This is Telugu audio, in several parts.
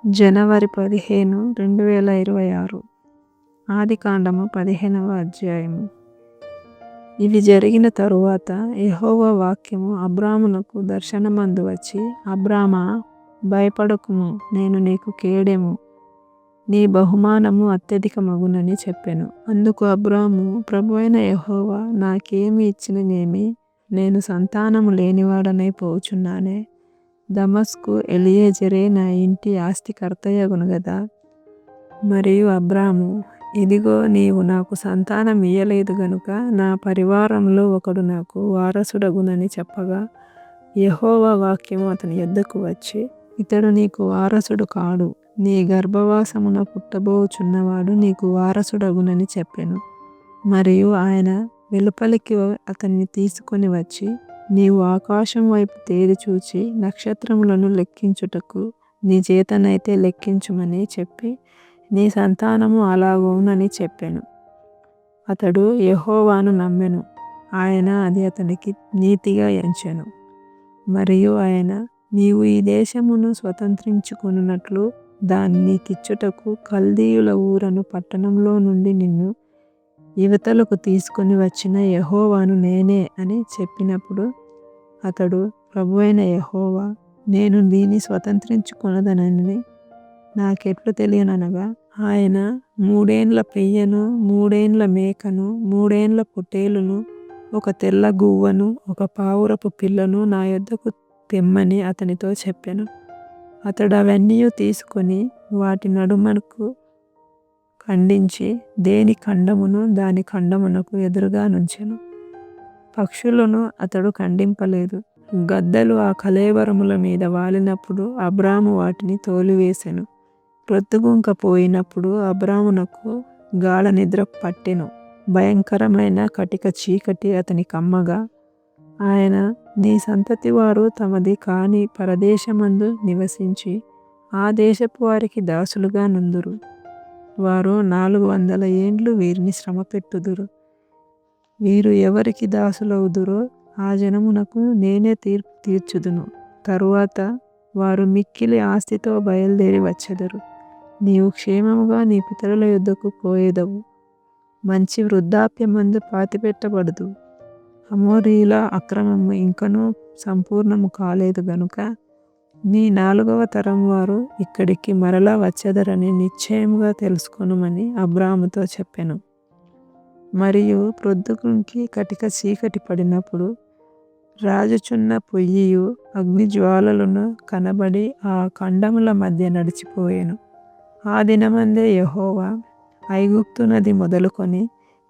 జనవరి 15, 2026. ఆదికాండము 15వ అధ్యాయము. ఇవి జరిగిన తరువాత యెహోవా వాక్యము అబ్రామునకు దర్శనమందు వచ్చి, అబ్రామా, భయపడకుము, నేను నీకు కేడెము, నీ బహుమానము అత్యధికమగునని చెప్పెను. అందుకు అబ్రాము, ప్రభువైన యెహోవా నాకేమి ఇచ్చిననేమి, నేను సంతానము లేనివాడనై పోచున్నానే. దమస్కు ఎలియేజరే నా ఇంటి ఆస్తికర్తయగును గదా. మరియు అబ్రాము, ఇదిగో నీవు నాకు సంతానం ఇయ్యలేదు గనుక నా పరివారంలో ఒకడు నాకు వారసుడగునని చెప్పగా, యెహోవా వాక్యము అతని యొద్దకు వచ్చి, ఇతడు నీకు వారసుడు కాడు, నీ గర్భవాసమున పుట్టబోచున్నవాడు నీకు వారసుడగునని చెప్పెను. మరియు ఆయన వెలుపలికి అతన్ని తీసుకొని వచ్చి, నీవు ఆకాశం వైపు తేరి చూచి నక్షత్రములను లెక్కించుటకు నీ చేతనైతే లెక్కించుమని చెప్పి, నీ సంతానము అలాగునని చెప్పెను. అతడు యెహోవాను నమ్మెను, ఆయన అది అతనికి నీతిగా ఎంచెను. మరియు ఆయన, నీవు ఈ దేశమును స్వతంత్రించుకొనున్నట్లు దాన్ని నీకిచ్చుటకు కల్దీయుల ఊరను పట్టణంలో నుండి నిన్ను ఇవతలకు తీసుకొని వచ్చిన యెహోవాను నేనే అని చెప్పినప్పుడు అతడు, ప్రభువైన యెహోవా, నేను దీన్ని స్వతంత్రించుకొనదనని నాకెట్లు తెలియననగా, ఆయన 3 ఏండ్ల పెయ్యను, 3 ఏండ్ల మేకను, 3 ఏండ్ల పొట్టేలును, ఒక తెల్ల గువ్వను, ఒక పావురపు పిల్లను నా యొద్దకు తెమ్మని అతనితో చెప్పెను. అతడు అవన్నీ తీసుకొని వాటి నడుమకు ఖండించి దేని ఖండమును దాని ఖండమునకు ఎదురుగా నుంచెను. పక్షులను అతడు ఖండింపలేదు. గద్దలు ఆ కళేబరముల మీద వాలినప్పుడు అబ్రాము వాటిని తోలివేసెను. ప్రొద్దుగుంక పోయినప్పుడు అబ్రామునకు గాఢ నిద్ర పట్టెను. భయంకరమైన కటిక చీకటి అతని కమ్మగా, ఆయన, నీ సంతతి వారు తమది కాని పరదేశమందు నివసించి ఆ దేశపు వారికి దాసులుగా నుందురు. వారు 400 ఏండ్లు వీరిని శ్రమపెట్టుదురు. వీరు ఎవరికి దాసులవుదురో ఆ జనమునకు నేనే తీర్పు తీర్చుదును. తరువాత వారు మిక్కిలి ఆస్తితో బయలుదేరి వచ్చెదరు. నీవు క్షేమముగా నీ పితరుల యొద్దకు పోయేదవు. మంచి వృద్ధాప్యమందు పాతిపెట్టబడదు. అమోరీయుల అక్రమము ఇంకనూ సంపూర్ణము కాలేదు గనుక నీ 4వ తరం వారు ఇక్కడికి మరలా వచ్చెదరని నిశ్చయముగా తెలుసుకొనుమని అబ్రాముతో చెప్పెను. మరియు ప్రొద్దుగుంకి కటిక చీకటి పడినప్పుడు రాజుచున్న పొయ్యియు అగ్నిజ్వాలలను కనబడి ఆ ఖండముల మధ్య నడిచిపోయెను. ఆ దినమందే యెహోవా ఐగుప్తు నది మొదలుకొని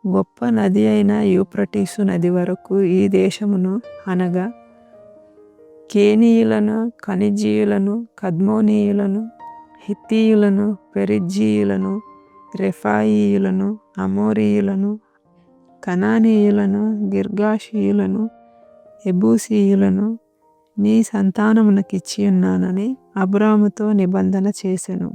గొప్ప నది అయిన యూఫ్రటీసు నది వరకు ఈ దేశమును, అనగా కేనీయులను, కనిజీయులను, కద్మోనీయులను, హిత్తీయులను, పెరిజ్జీయులను, రెఫాయీయులను, అమోరీయులను, కనానీయులను, గిర్గాషీయులను, యెబూసీయులను నీ సంతానమునకిచ్చియున్నానని అబ్రాముతో నిబంధన చేసెను.